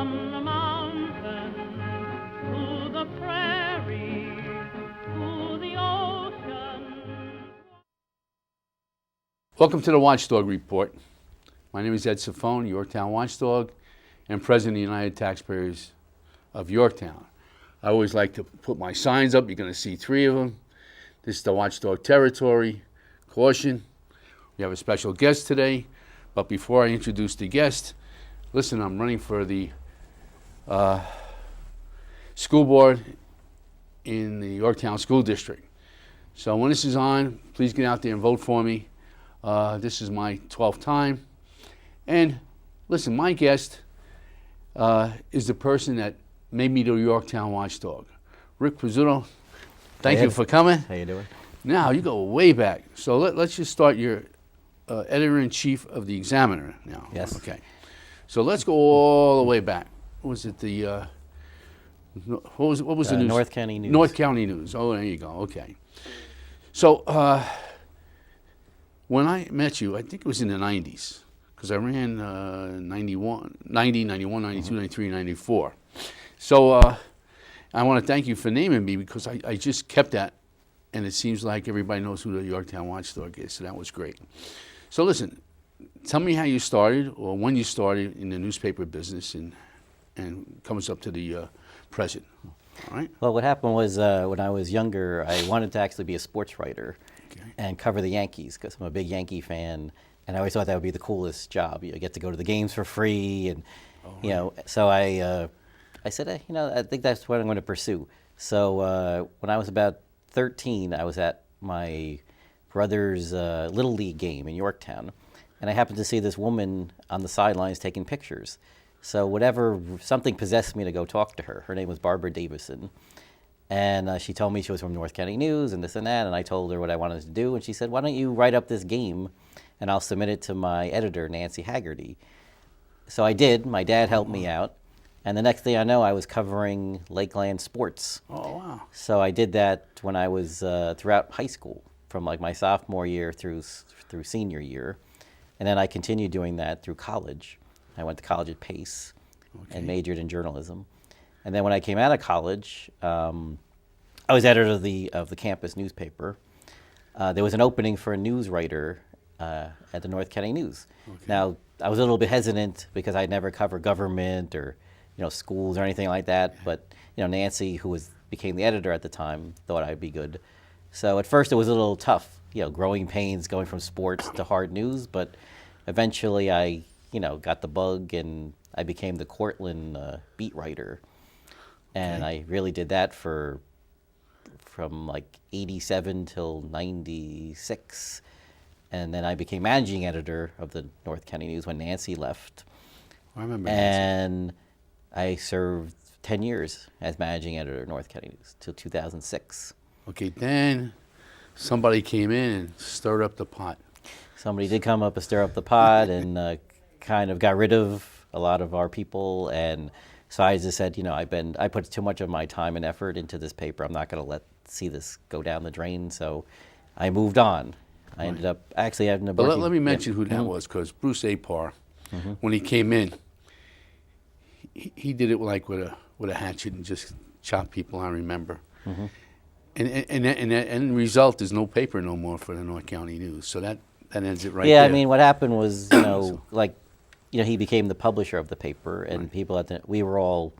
from the mountain to the prairie to the ocean. Welcome to the Watchdog Report. My name is Ed Ciffone, Yorktown Watchdog, and President of the United Taxpayers of Yorktown. I always like to put my signs up. You're going to see 3 of them. This is the Watchdog Territory. Caution, we have a special guest today. But before I introduce the guest, listen, I'm running for the school board in the Yorktown School District. So when this is on, please get out there and vote for me. This is my 12th time. And listen, my guest is the person that made me the Yorktown Watchdog. Rick Pezzullo, thank you for coming. How you doing? Now, you go way back. So let's just start your editor-in-chief of the Examiner now. Yes. Okay. So let's go all the way back. What was it, the, what was the news? North County News. North County News. Oh, there you go. Okay. So when I met you, I think it was in the 90s, because I ran 90, 91, 92, 93, 94. So I want to thank you for naming me, because I just kept that, and it seems like everybody knows who the Yorktown Watchdog is, so that was great. So listen, tell me how you started, or when you started in the newspaper business, and comes up to the present. All right? Well, what happened was when I was younger, I wanted to actually be a sports writer and cover the Yankees, because I'm a big Yankee fan, and I always thought that would be the coolest job. You get to go to the games for free, and you know. So I said, I think that's what I'm going to pursue. So when I was about 13, I was at my brother's Little League game in Yorktown, and I happened to see this woman on the sidelines taking pictures. So something possessed me to go talk to her. Her name was Barbara Davison, and she told me she was from North County News and this and that, and I told her what I wanted to do, and she said, why don't you write up this game, and I'll submit it to my editor, Nancy Haggerty. So I did. My dad helped me out. And the next thing I know, I was covering Lakeland sports. Oh, wow. So I did that when I was throughout high school, from like my sophomore year through senior year. And then I continued doing that through college. I went to college at Pace and majored in journalism. And then when I came out of college, I was editor of the campus newspaper. There was an opening for a news writer at the North County News. Okay. Now, I was a little bit hesitant because I'd never covered government or schools or anything like that. But Nancy, who became the editor at the time, thought I'd be good. So at first it was a little tough, growing pains going from sports to hard news. But eventually I, got the bug, and I became the Cortland beat writer. And I really did that from like 87 till 96. And then I became managing editor of the North County News when Nancy left. I remember and Nancy. I served 10 years as managing editor of North County News till 2006. Okay, then somebody came in and stirred up the pot. Somebody did come up and stir up the pot and kind of got rid of a lot of our people. And so I just said, I put too much of my time and effort into this paper. I'm not going to see this go down the drain. So I moved on. I ended up having to. But let me mention who that was, because Bruce Apar, when he came in, he did it like with a hatchet and just chopped people. I remember, and the end result is no paper no more for the North County News. So that ends it right there. Yeah, I mean, what happened was, he became the publisher of the paper, and people we were all,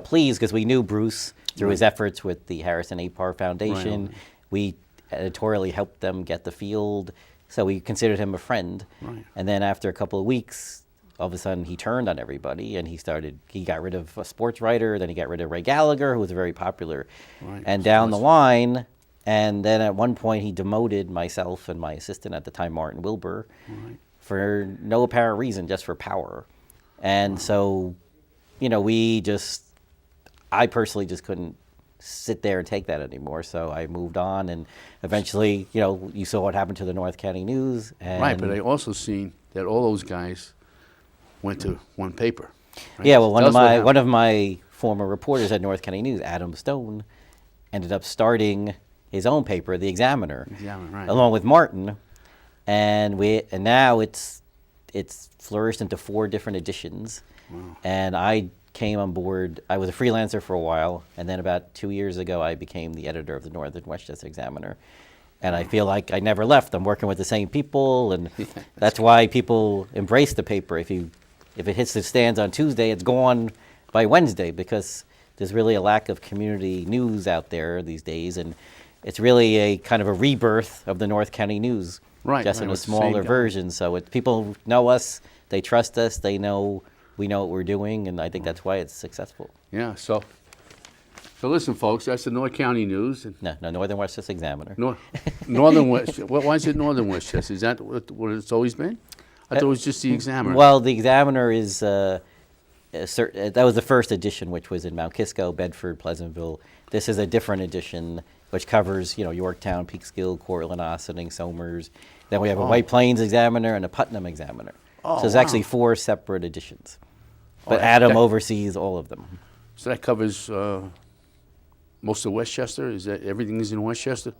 pleased because we knew Bruce through his efforts with the Harrison Apar Foundation. Right. We editorially helped them get the field, so we considered him a friend. Right. And then after a couple of weeks, all of a sudden he turned on everybody, and he got rid of a sports writer, then he got rid of Ray Gallagher, who was very popular. Right. And down the line, and then at one point he demoted myself and my assistant at the time, Martin Wilbur, for no apparent reason, just for power. And so, I personally just couldn't sit there and take that anymore. So I moved on, and eventually, you saw what happened to the North County News. And right, but I also seen that all those guys went to one paper. Right? Yeah, well, one of my former reporters at North County News, Adam Stone, ended up starting his own paper, The Examiner, right. along with Martin, and now it's flourished into 4 different editions. Wow. And I came on board, I was a freelancer for a while, and then about 2 years ago, I became the editor of the Northern Westchester Examiner. And I feel like I never left. I'm working with the same people, and that's why people embrace the paper. If it hits the stands on Tuesday, it's gone by Wednesday, because there's really a lack of community news out there these days, and it's really a kind of a rebirth of the North County News, just in a with the smaller same guy. version. So people know us, they trust us, they know we know what we're doing, and I think that's why it's successful. Yeah. So listen, folks. That's the North County News. And No, Northern Westchester Examiner. Northern Westchester. Why is it Northern Westchester? Is that what it's always been? I thought it was just the Examiner. Well, the Examiner is that was the first edition, which was in Mount Kisco, Bedford, Pleasantville. This is a different edition, which covers Yorktown, Peekskill, Cortland, Ossining, Somers. Then we have a White Plains Examiner and a Putnam Examiner. Oh, So there's wow. actually 4 separate editions, but that- Adam that- oversees all of them. So that covers most of Westchester. Is that everything is in Westchester?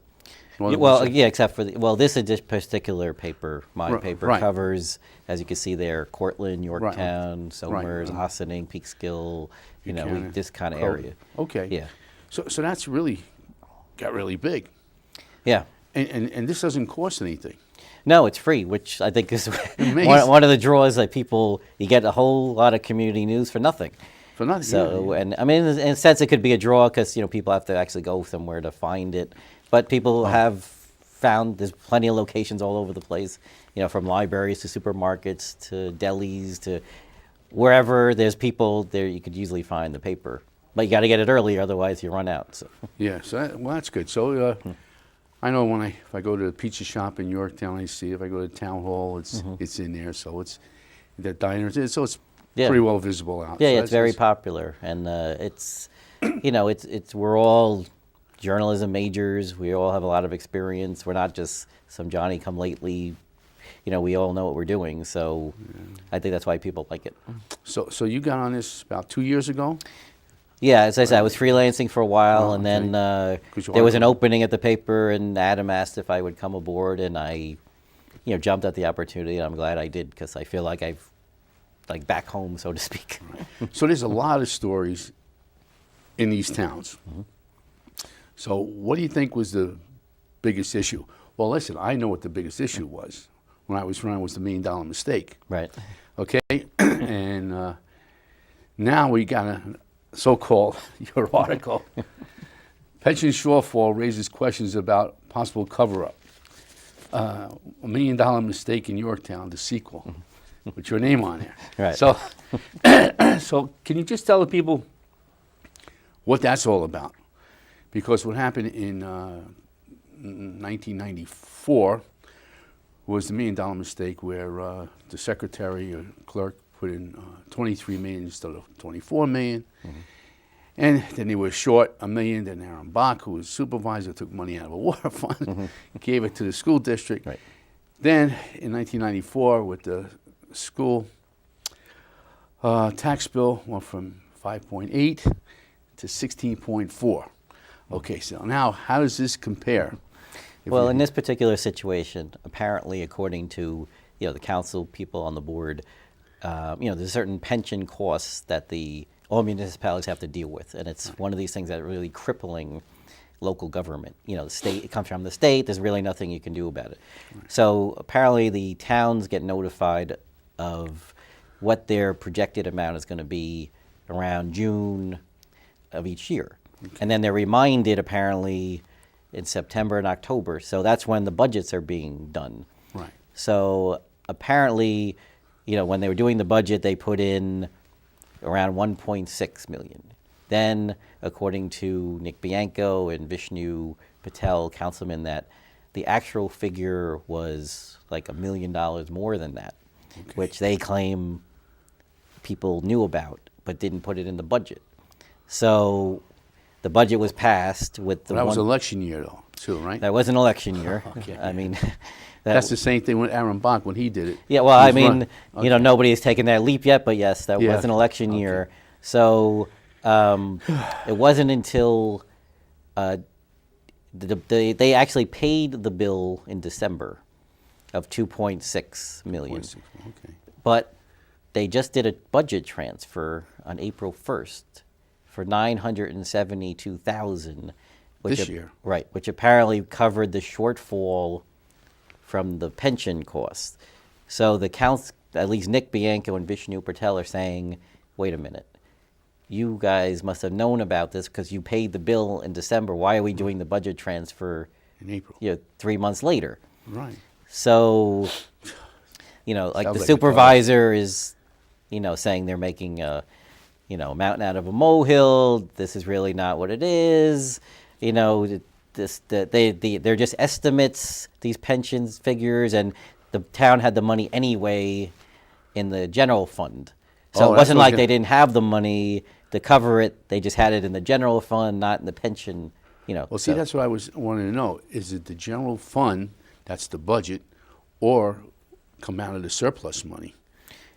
Northern Westchester? Yeah, except for this particular paper, my paper right. covers, as you can see there, Cortland, Yorktown, Somers, right. Ossining, Peekskill. Buchanan, This kind of Croton. area. Okay. Yeah. So that's really got really big, Yeah. and this doesn't cost anything. No, it's free, which I think is Amazing. one of the draws that you get a whole lot of community news for nothing. For nothing. So, yeah. and I mean, in a sense, it could be a draw because people have to actually go somewhere to find it. But people have found there's plenty of locations all over the place, from libraries to supermarkets to delis to wherever there's people there, you could usually find the paper. But you got to get it early, otherwise you run out. So. Yeah. So that's good. So I know if I go to a pizza shop in Yorktown, I see it. If I go to town hall, it's in there. So it's the diners. So it's pretty well visible out. Yeah, So it's very popular, and it's we're all journalism majors. We all have a lot of experience. We're not just some Johnny come lately. We all know what we're doing. So I think that's why people like it. So you got on this about 2 years ago? Yeah, as I said, I was freelancing for a while, Oh, and then okay. 'Cause you there was are- an opening at the paper, and Adam asked if I would come aboard, and I, jumped at the opportunity, and I'm glad I did because I feel like I've, back home, so to speak. So there's a lot of stories in these towns. So what do you think was the biggest issue? Well, listen, I know what the biggest issue was when I was running was the $1 million mistake. Right. Okay, and now we got a so-called your article. Pension shortfall raises questions about possible cover-up. $1 million mistake in Yorktown, the sequel, with your name on there. Right. So, so can you just tell the people what that's all about? Because what happened in 1994 was the $1 million mistake where the secretary or clerk put in 23 million instead of 24 million. And then they were short $1 million. Then Aaron Bach, who was supervisor, took money out of a water fund, gave it to the school district. Right. Then in 1994, with the school tax bill went from 5.8 to 16.4. Okay, so now how does this compare? Well, in this particular situation, apparently, according to the council people on the board, there's certain pension costs that all municipalities have to deal with, and it's one of these things that are really crippling local government. The state, it comes from the state. There's really nothing you can do about it. Right. So apparently, the towns get notified of what their projected amount is going to be around June of each year, and then they're reminded apparently in September and October. So that's when the budgets are being done. Right. So apparently, when they were doing the budget, they put in around 1.6 million. Then, according to Nick Bianco and Vishnu Patel, councilman, that the actual figure was like $1 million more than that, which they claim people knew about but didn't put it in the budget. So the budget was passed with the That was election year, though, too, right? That was an election year. Okay. I mean, That's the same thing with Aaron Bach when he did it. Yeah, well, He I was mean, run- nobody has taken that leap yet, but yes, that Yeah. was an election year. So it wasn't until they actually paid the bill in December of 2.6 million. Okay. But they just did a budget transfer on April 1st for $972,000. This year. Right, which apparently covered the shortfall from the pension costs. So the counts, at least Nick Bianco and Vishnu Patel are saying, wait a minute, you guys must have known about this because you paid the bill in December. Why are we doing the budget transfer in April? 3 months later? Right. So, like Sounds the like a supervisor is, saying they're making a mountain out of a molehill. This is really not what it is. They're just estimates, these pensions figures, and the town had the money anyway in the general fund. So it wasn't like they didn't have the money to cover it. They just had it in the general fund, not in the pension, Well, see, that's what I wanted to know. Is it the general fund, that's the budget, or come out of the surplus money?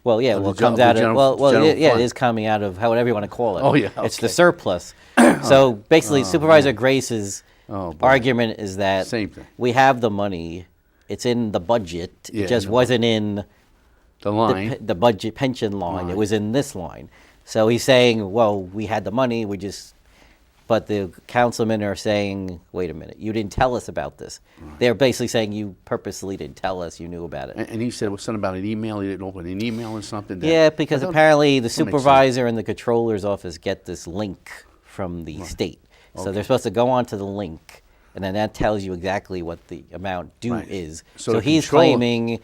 Well, yeah, it comes out of, it is coming out of whatever you want to call it. Oh, yeah, It's the surplus. So basically, Supervisor Grace's argument is that Same thing. we have the money, it's in the budget, it just wasn't in The line. the budget pension line, it was in this line. So he's saying, well, we had the money, but the councilmen are saying, wait a minute, you didn't tell us about this. Right. They're basically saying you purposely didn't tell us, you knew about it. And he said it was something about an email, he didn't open an email or something. Yeah, because apparently the supervisor and the controller's office get this link from the state. So they're supposed to go onto the link, and then that tells you exactly what the amount due is. So he's claiming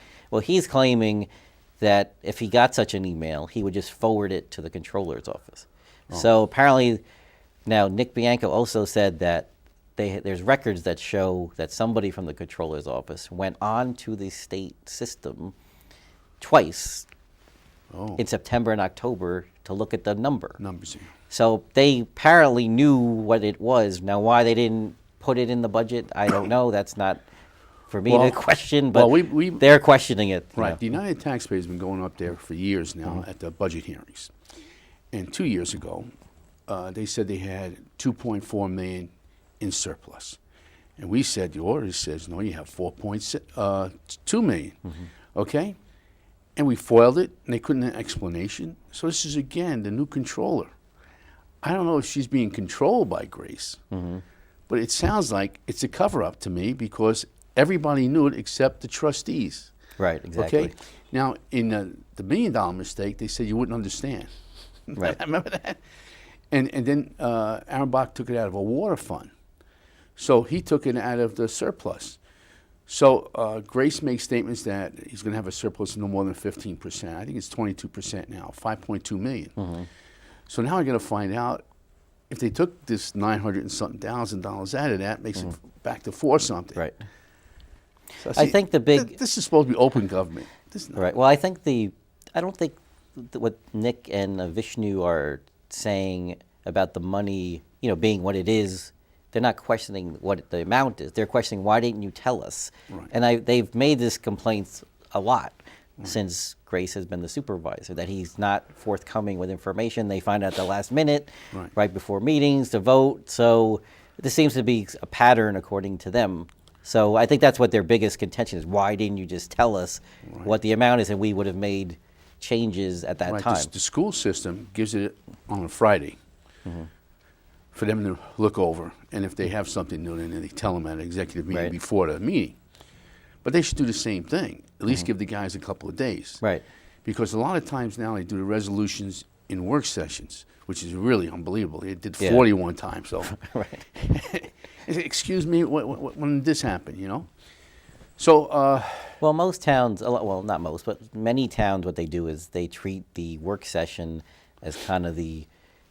that if he got such an email, he would just forward it to the controller's office. So apparently, now Nick Bianco also said that there's records that show that somebody from the controller's office went on to the state system twice in September and October to look at the numbers. So they apparently knew what it was. Now, why they didn't put it in the budget, I don't know. That's not for me to question, but they're questioning it. Right. The United Taxpayers has been going up there for years now at the budget hearings. And 2 years ago, they said they had $2.4 million in surplus. And we said, the order says, no, you have $4.2 million. Okay? And we foiled it, and they couldn't have an explanation. So this is, again, the new controller. I don't know if she's being controlled by Grace, but it sounds like it's a cover-up to me because everybody knew it except the trustees. Right, exactly. Okay? Now, in the $1 million mistake, they said you wouldn't understand. Right. Remember that? And then Aaron Bach took it out of a water fund. So he took it out of the surplus. So Grace makes statements that he's going to have a surplus of no more than 15%. I think it's 22% now, $5.2 million. So now I'm going to find out if they took this $900 and something thousand out of that, makes it back to 4 something. Right. So I think the big this is supposed to be open government. Right. Well, I don't think what Nick and Vishnu are saying about the money, being what it is. They're not questioning what the amount is. They're questioning why didn't you tell us? Right. And they've made this complaint a lot since Grace has been the supervisor, that he's not forthcoming with information. They find out at the last minute, right before meetings to vote. So this seems to be a pattern according to them. So I think that's what their biggest contention is. Why didn't you just tell us what the amount is, and we would have made changes at that time? The school system gives it on a Friday for them to look over, and if they have something new, then they tell them at an executive meeting before the meeting. But they should do the same thing. At least give the guys a couple of days. Right. Because a lot of times now they do the resolutions in work sessions, which is really unbelievable. They did 41 times. So, excuse me, when did this happen? So, well, most towns, well, not most, but many towns, what they do is they treat the work session as kind of the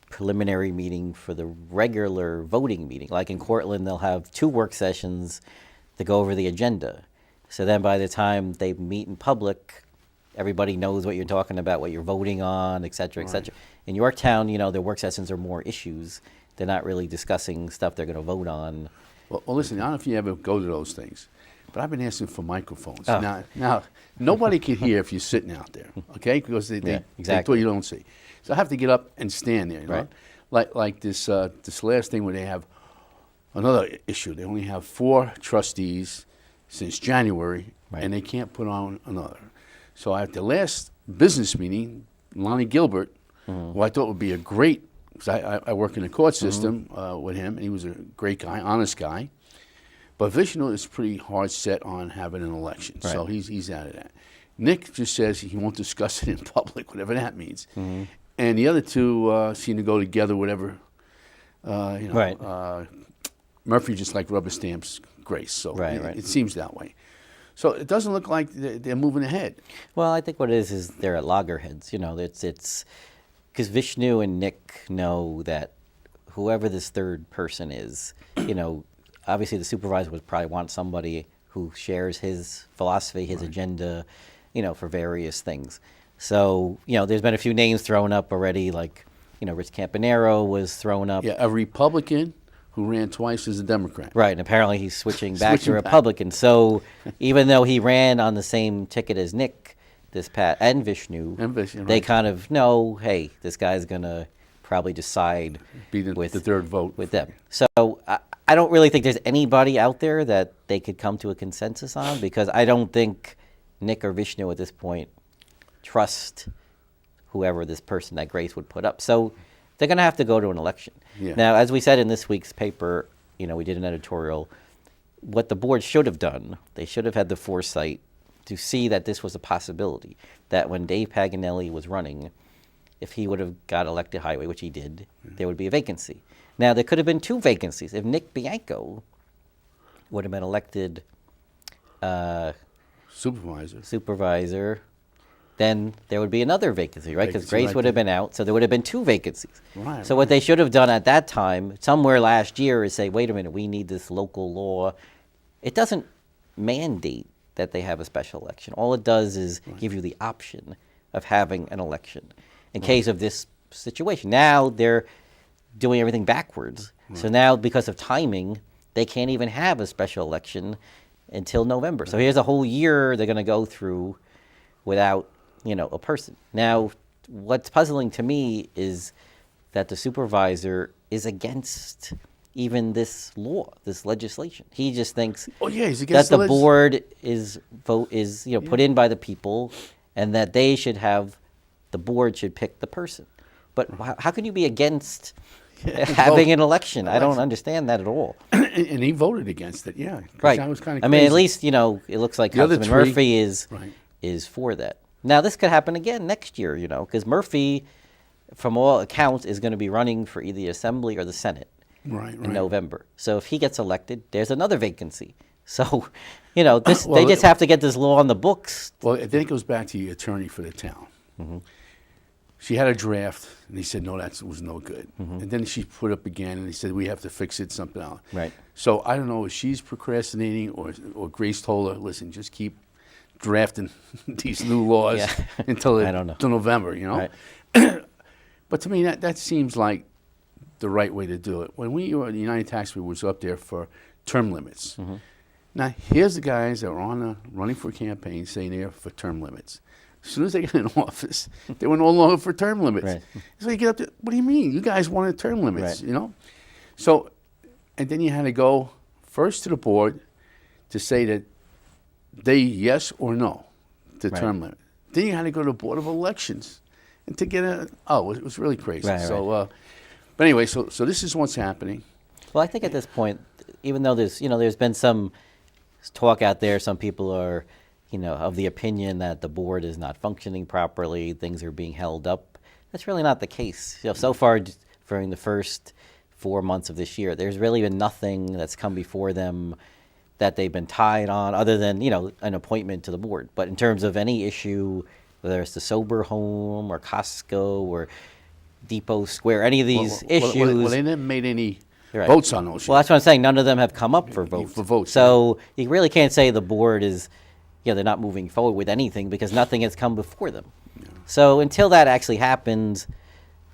preliminary meeting for the regular voting meeting. Like in Cortland, they'll have 2 work sessions to go over the agenda. So then by the time they meet in public, everybody knows what you're talking about, what you're voting on, et cetera, et cetera. In Yorktown, their work sessions are more issues. They're not really discussing stuff they're going to vote on. Well, listen, I don't know if you ever go to those things, but I've been asking for microphones. Now, nobody can hear if you're sitting out there, okay? Because they thought you don't see. So I have to get up and stand there, know? Like this last thing where they have another issue. They only have 4 trustees since January, and they can't put on another. So at the last business meeting, Lonnie Gilbert, who I thought would be a great, because I work in the court system with him, and he was a great guy, honest guy. But Vishnu is pretty hard set on having an election, so he's out of that. Nick just says he won't discuss it in public, whatever that means. And the other two seem to go together, whatever. Murphy just like rubber stamps Grace, so it seems that way. So it doesn't look like they're moving ahead. Well, I think what it is they're at loggerheads. You know, it's because Vishnu and Nick know that whoever this third person is, you know, obviously the supervisor would probably want somebody who shares his philosophy, his agenda, you know, for various things. So, you know, there's been a few names thrown up already, like, you know, Rich Campanaro was thrown up. Yeah, a Republican who ran twice as a Democrat. Right, and apparently he's switching back to Republican. So even though he ran on the same ticket as Nick and Vishnu, they kind of know, hey, this guy's going to probably decide be the third vote with them. So I don't really think there's anybody out there that they could come to a consensus on, because I don't think Nick or Vishnu at this point trust whoever this person that Grace would put up. So they're going to have to go to an election. Yeah. Now, as we said in this week's paper, you know, we did an editorial, what the board should have done, they should have had the foresight to see that this was a possibility, that when Dave Paganelli was running, if he would have got elected highway, which he did, there would be a vacancy. Now, there could have been two vacancies. If Nick Bianco would have been elected supervisor, then there would be another vacancy, right? Because Grace would have been out, so there would have been two vacancies. So what they should have done at that time, somewhere last year, is say, wait a minute, we need this local law. It doesn't mandate that they have a special election. All it does is give you the option of having an election in case of this situation. Now they're doing everything backwards. So now, because of timing, they can't even have a special election until November. So here's a whole year they're going to go through without, you know, a person. Now, what's puzzling to me is that the supervisor is against even this law, this legislation. He just thinks he's against that the board is put in by the people, and that they should have, the board should pick the person. But how can you be against having an election? I don't understand that at all. And he voted against it, Right. That was kind of I mean, at least, you know, it looks like Councilman Murphy is for that. Now, this could happen again next year, you know, because Murphy, from all accounts, is going to be running for either the Assembly or the Senate in November. So if he gets elected, there's another vacancy. So, you know, they just have to get this law on the books. Well, then it goes back to the attorney for the town. She had a draft, and he said, no, that was no good. And then she put up again, and he said, we have to fix it, something else. Right. So I don't know if she's procrastinating or Grace told her, listen, just keep drafting these new laws until November, you know? Right. But to me, that seems like the right way to do it. When the United Taxpayer was up there for term limits. Now, here's the guys that are running for campaigns saying they're for term limits. As soon as they get in office, they were no longer for term limits. So you get up to, what do you mean? You guys wanted term limits, you know? So, and then you had to go first to the board to say that they yes or no to term limit. Then you had to go to the Board of Elections and to get it was really crazy. But anyway, so this is what's happening. Well, I think at this point, even though there's been some talk out there, some people are, you know, of the opinion that the board is not functioning properly, things are being held up. That's really not the case. You know, so far during the first 4 months of this year, there's really been nothing that's come before them that they've been tied on, other than, you know, an appointment to the board. But in terms of any issue, whether it's the Sober Home or Costco or Depot Square, any of these issues. Well, they never made any votes on those. Well, that's what I'm saying. None of them have come up for votes. So you really can't say the board is, they're not moving forward with anything because nothing has come before them. So until that actually happens,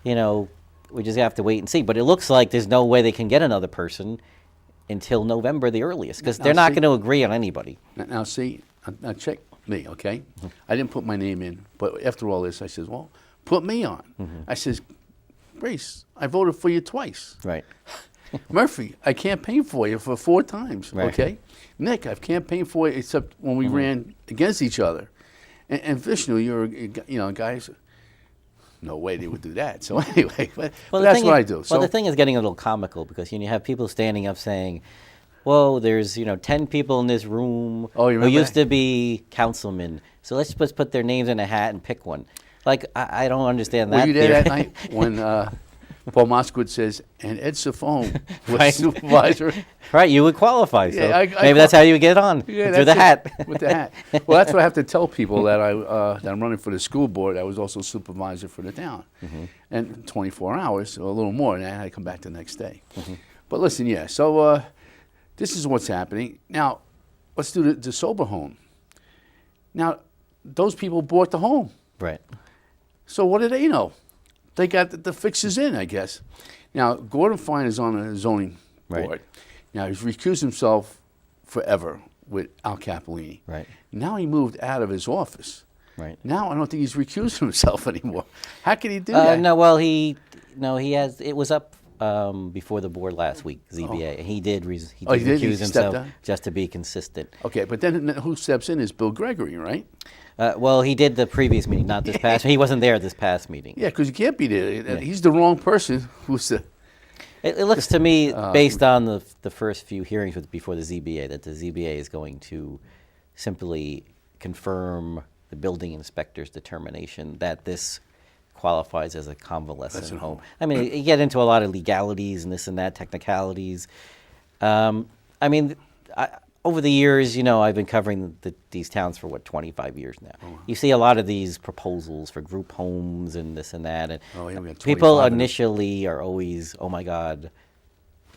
you know, we just have to wait and see. But it looks like there's no way they can get another person until November, the earliest, because they're not going to agree on anybody. Now check me, okay? I didn't put my name in, but after all this, I said, well, put me on. I says, Grace, I voted for you twice. Right. Murphy, I campaigned for you for 4 times, okay? Nick, I've campaigned for you except when we ran against each other. And Vishnu, you're, you know, guys, no way they would do that. So anyway, but Well, the that's thing what I is- do. Well, So the thing is getting a little comical because you have people standing up saying, "Whoa, there's 10 people in this room Oh, you who remember used that? to be councilmen. So let's just put their names in a hat and pick one." Like I don't understand were that. you there that theory. night when Paul Moskowitz says, and Ed Ciffone was Right. supervisor? Right, you would qualify. So Yeah, I maybe that's how you get on Yeah, through the that's hat. it, with the hat. Well, that's what I have to tell people that that I'm running for the school board. I was also supervisor for the town, and 24 hours or a little more, and I had to come back the next day. But listen, yeah. So this is what's happening now. Let's do the sober home. Now, those people bought the home, Right. so what do they know? They got the fixes in, I guess. Now, Gordon Fine is on the zoning Right. board. Now, he's recused himself forever with Al Capolini. Right. Now he moved out of his office. Right. Now I don't think he's recused himself anymore. How can he do that? No, well, he has. It was up before the board last week, ZBA. He did. He did Oh, he did? He recuse stepped himself down? just to be consistent. Okay, but then who steps in is Bill Gregory, right? Well, he did the previous meeting, not this past. He wasn't there at this past meeting. Yeah, because he can't be there. He's the wrong person who's the... It looks to me, based on the first few hearings before the ZBA, that the ZBA is going to simply confirm the building inspector's determination that this qualifies as a convalescent home. I mean, you get into a lot of legalities and this and that, technicalities. I mean, over the years, I've been covering these towns for 25 years now. You see a lot of these proposals for group homes and this and that, and Oh, yeah, we got people 25 of them. initially are always, "Oh my God,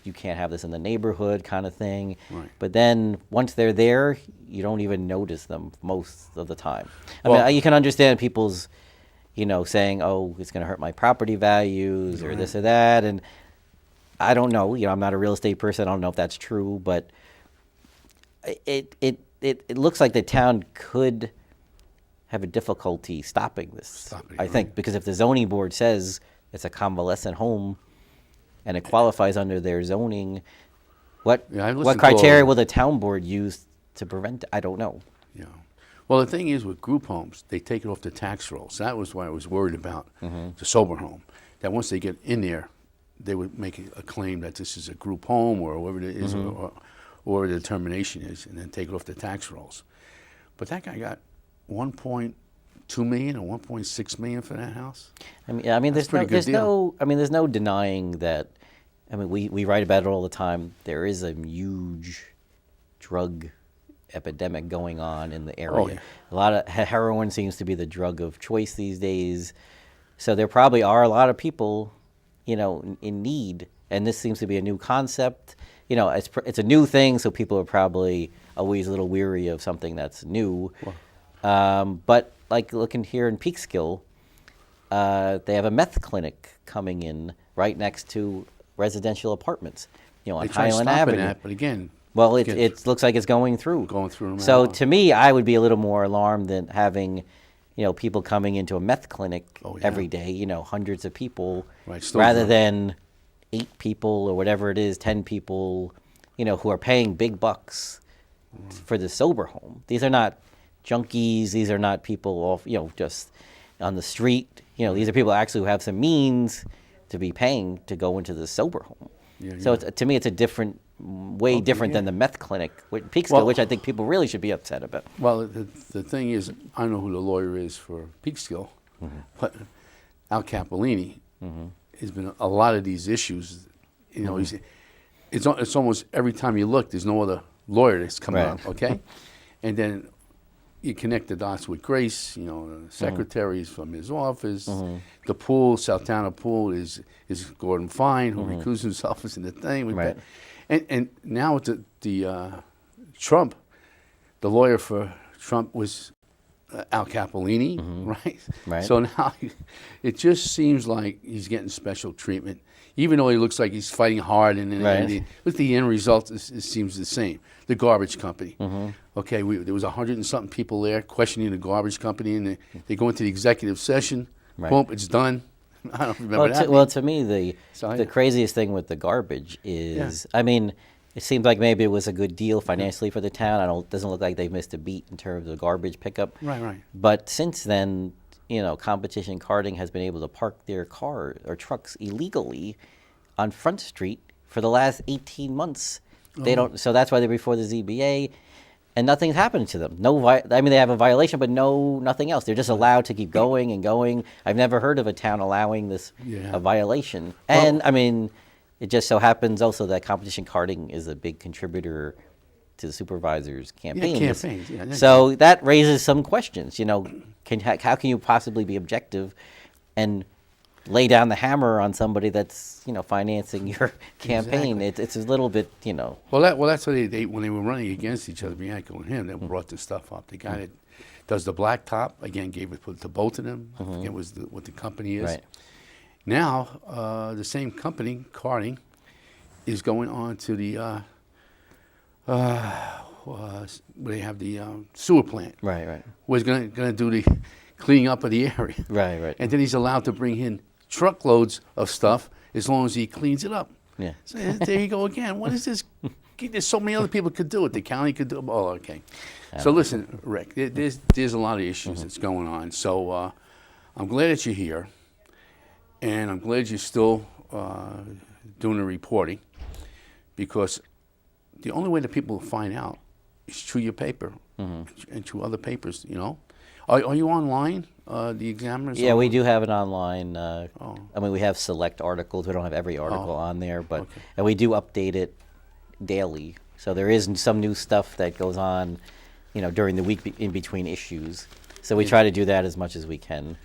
you can't have this in the neighborhood," kind of thing. Right. But then once they're there, you don't even notice them most of the time. I Well- mean, you can understand people's, saying, "Oh, it's going to hurt my property values," or this or that, and I don't know. I'm not a real estate person. I don't know if that's true, but it looks like the town could have a difficulty stopping this. Stopping, I think, because if the zoning board says it's a convalescent home and it qualifies under their zoning, what Yeah, I listened what to all criteria of- will the town board use to prevent it? I don't know. Yeah. Well, the thing is with group homes, they take it off the tax rolls. That was why I was worried about the sober home. That once they get in there, they would make a claim that this is a group home or whatever it is, or the determination is, and then take it off the tax rolls. But that guy got 1.2 million or 1.6 million for that house. I mean, That's a there's pretty good deal. there's no denying that. I mean, we write about it all the time. There is a huge drug epidemic going on in the area. Oh, yeah. A lot of heroin seems to be the drug of choice these days. So there probably are a lot of people, in need, and this seems to be a new concept. It's a new thing, so people are probably always a little weary of something that's new. But like looking here in Peekskill, they have a meth clinic coming in right next to residential apartments, on They tried Highland stopping Avenue. that, but again, Well, again, it looks like it's going through. Going through no matter So what. to me, I would be a little more alarmed than having, people coming into a meth clinic Oh, yeah. every day. Hundreds of people, Right, still rather drunk. than 8 people or whatever it is, 10 people, who are paying big bucks for the sober home. These are not junkies. These are not people off, just on the street. These are people actually who have some means to be paying to go into the sober home. Yeah, So yeah. to me, it's a way different than the meth clinic with Peekskill, Well- which I think people really should be upset about. Well, the thing is, I know who the lawyer is for Peekskill, but Al Capolini has been a lot of these issues. It's almost every time you look, there's no other lawyer that's coming Right. up, okay? And then you connect the dots with Grace, the secretaries from his office. The pool, Southtowner Pool, is Gordon Fine, who recused himself as in the thing. We've Right. got- And now with the Trump, the lawyer for Trump was Al Capolini, right? Right. So now it just seems like he's getting special treatment, even though he looks like he's fighting hard. And look, the end result it seems the same. The garbage company. Okay, there was 100 and something people there questioning the garbage company, and they go into the executive session. Right. Boom, it's done. I don't remember that. Well, to me, So the craziest thing with the garbage is, I mean, it seems like maybe it was a good deal financially for the town. Doesn't look like they've missed a beat in terms of garbage pickup. Right. But since then, competition karting has been able to park their cars or trucks illegally on Front Street for the last 18 months. They don't, so that's why they're before the ZBA, and nothing's happened to them. They have a violation, but nothing else. They're just allowed to keep going and going. I've never heard of a town allowing this a violation. And it just so happens also that competition karting is a big contributor to the supervisor's campaigns. So that raises some questions. How can you possibly be objective and lay down the hammer on somebody that's financing your campaign? Exactly. It's a little bit Well, that's what they when they were running against each other, Bianco and him, they brought this stuff up. The guy that does the blacktop again gave it to both of them. I forget what the company is. Right. Now the same company, karting, is going on to the where they have the sewer plant. Right. Was going to do the cleaning up of the area. Right. And then he's allowed to bring in truckloads of stuff as long as he cleans it up. Yeah. So there you go again. What is this? There's so many other people could do it. The county could do it. Oh, okay. So listen, Rick, there's a lot of issues that's going on. So I'm glad that you're here, and I'm glad you're still doing the reporting, because the only way that people will find out is through your paper and through other papers. Are you online? The Examiner's Yeah, online? we do have it online. We have select articles. We don't have every article on there, but and we do update it daily. So there is some new stuff that goes on, during the week in between issues. So we try to do that as much as we can.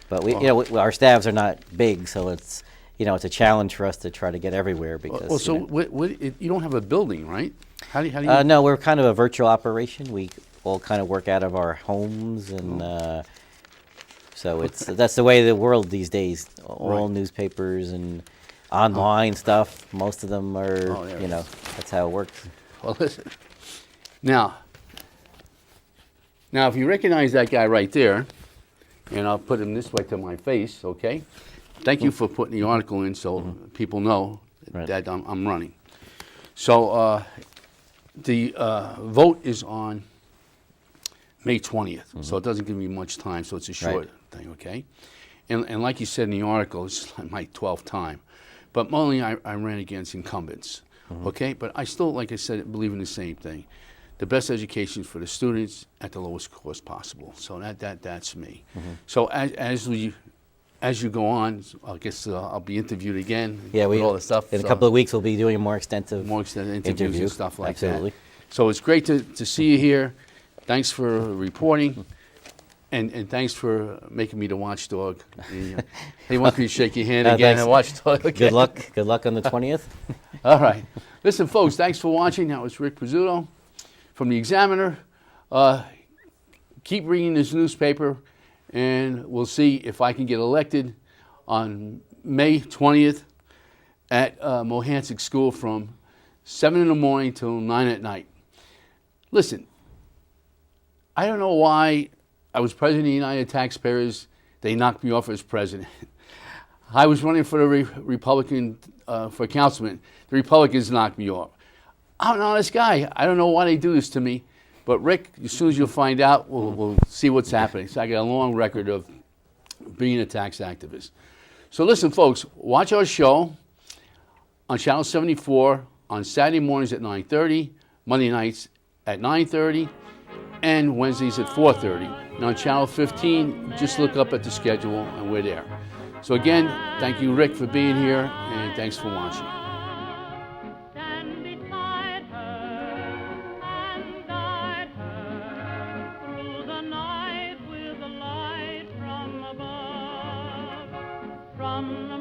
But our staffs are not big, so it's it's a challenge for us to try to get everywhere because. You don't have a building, right? How do you? No, we're kind of a virtual operation. We all kind of work out of our homes, and so that's the way of the world these days. All newspapers and online stuff. Most of them are, that's how it works. Well, listen. Now, if you recognize that guy right there, and I'll put him this way to my face, okay? Thank you for putting the article in so people know that I'm running. So the vote is on May 20th, so it doesn't give me much time, so it's a short thing, okay? And like you said in the article, it's like my 12th time. But mainly I ran against incumbents, okay? But I still, like I said, believe in the same thing. The best education for the students at the lowest cost possible. So that's me. So as you go on, I guess I'll be interviewed again. Yeah, with all the stuff. In a couple of weeks, we'll be doing a more extensive interviews and stuff like Absolutely. that. So it's great to see you here. Thanks for reporting, and thanks for making me the watchdog. He wants me to shake your hand again and watchdog. Okay. Good luck on the 20th. All right. Listen, folks, thanks for watching. That was Rick Pezzullo from the Examiner. Keep reading this newspaper, and we'll see if I can get elected on May 20th at Mohansick School from 7 in the morning till 9 at night. Listen, I don't know why I was president of the United Taxpayers. They knocked me off as president. I was running for the Republican, for councilman. The Republicans knocked me off. I'm an honest guy. I don't know why they do this to me. But Rick, as soon as you'll find out, we'll see what's happening. So I got a long record of being a tax activist. So listen, folks, watch our show on Channel 74 on Saturday mornings at 9:30, Monday nights at 9:30, and Wednesdays at 4:30. And on Channel 15, just look up at the schedule and we're there. So again, thank you, Rick, for being here, and thanks for watching. Stand beside her and guide her through the night with the light from above. From the